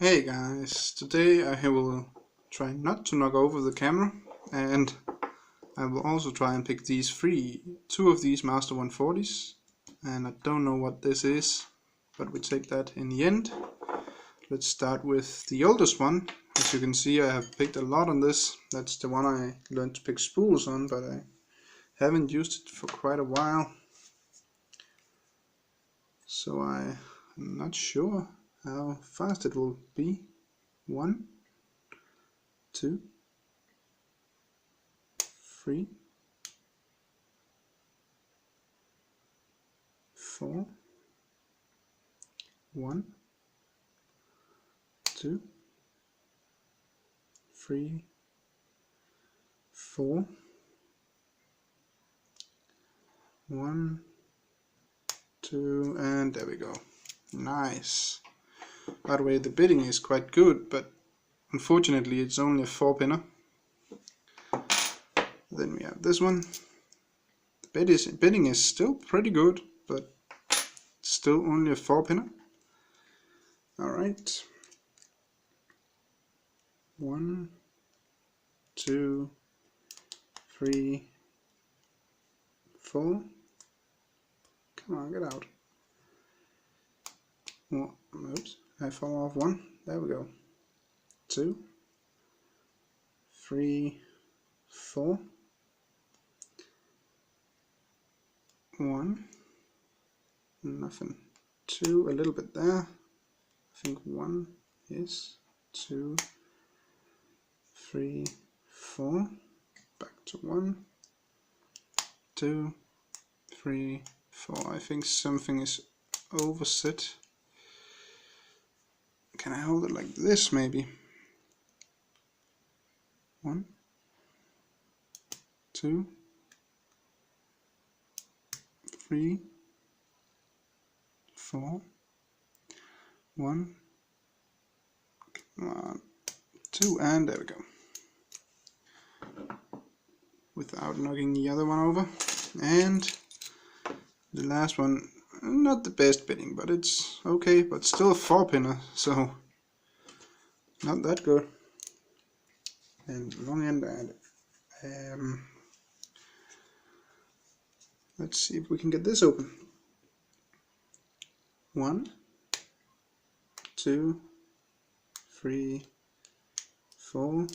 Hey guys, today I will try not to knock over the camera, and I will also try and pick two of these Master 140s, and I don't know what this is, but we take that in the end. Let's start with the oldest one. As you can see, I have picked a lot on this. That's the one I learned to pick spools on, but I haven't used it for quite a while, so I'm not sure how fast it will be. 1, 2, 3, 4, 1, 2, 3, 4, 1, 2, and there we go. Nice. By the way, the bidding is quite good, but unfortunately it's only a 4-pinner. Then we have this one. The bidding is still pretty good, but still only a 4-pinner. Alright. 1, 2, 3, 4. Come on, get out. Oh, oops, I fell off one. There we go. 2, 3, 4. 1. Nothing. 2, a little bit there. I think 1 is 2, 3, 4. Back to 1, 2, 3, 4. I think something is overset. Can I hold it like this maybe? 1, 2, 3, 4, 1, come on, 2, and there we go. Without knocking the other one over. And the last one, not the best bidding, but it's okay, but still a 4-pinner, so not that good. And long end and let's see if we can get this open. 1, 2, 3, 4.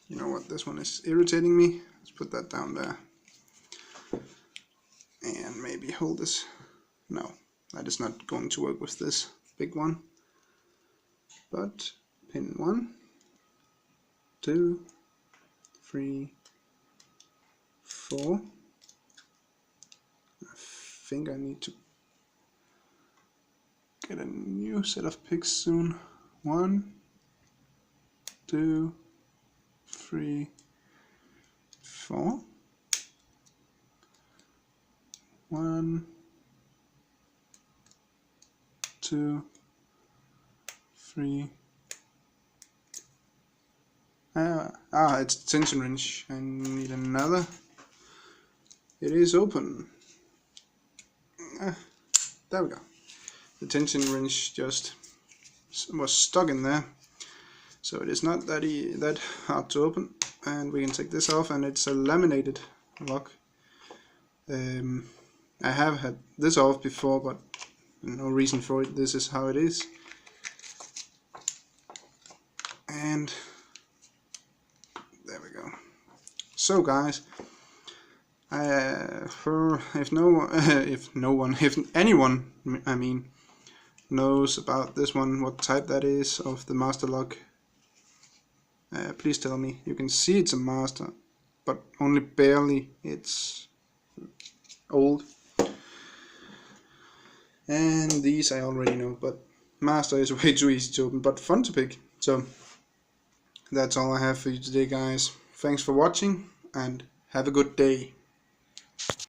You know what, this one is irritating me. Let's put that down there. And maybe hold this. No, that is not going to work with this big one. But pin 1, 2, 3, 4. I think I need to get a new set of picks soon. 1, 2, 3, 4. 1, 2, 3. It's a tension wrench. I need another. It is open. There we go. The tension wrench just was stuck in there, so it is not that hard to open. And we can take this off, and it's a laminated lock. I have had this off before, but no reason for it. This is how it is. And there we go. So guys, if anyone, I mean, knows about this one, what type that is of the master lock, please tell me. You can see it's a master, but only barely. It's old. And these I already know, but master is way too easy to open, but fun to pick. So that's all I have for you today, guys. Thanks for watching, and have a good day.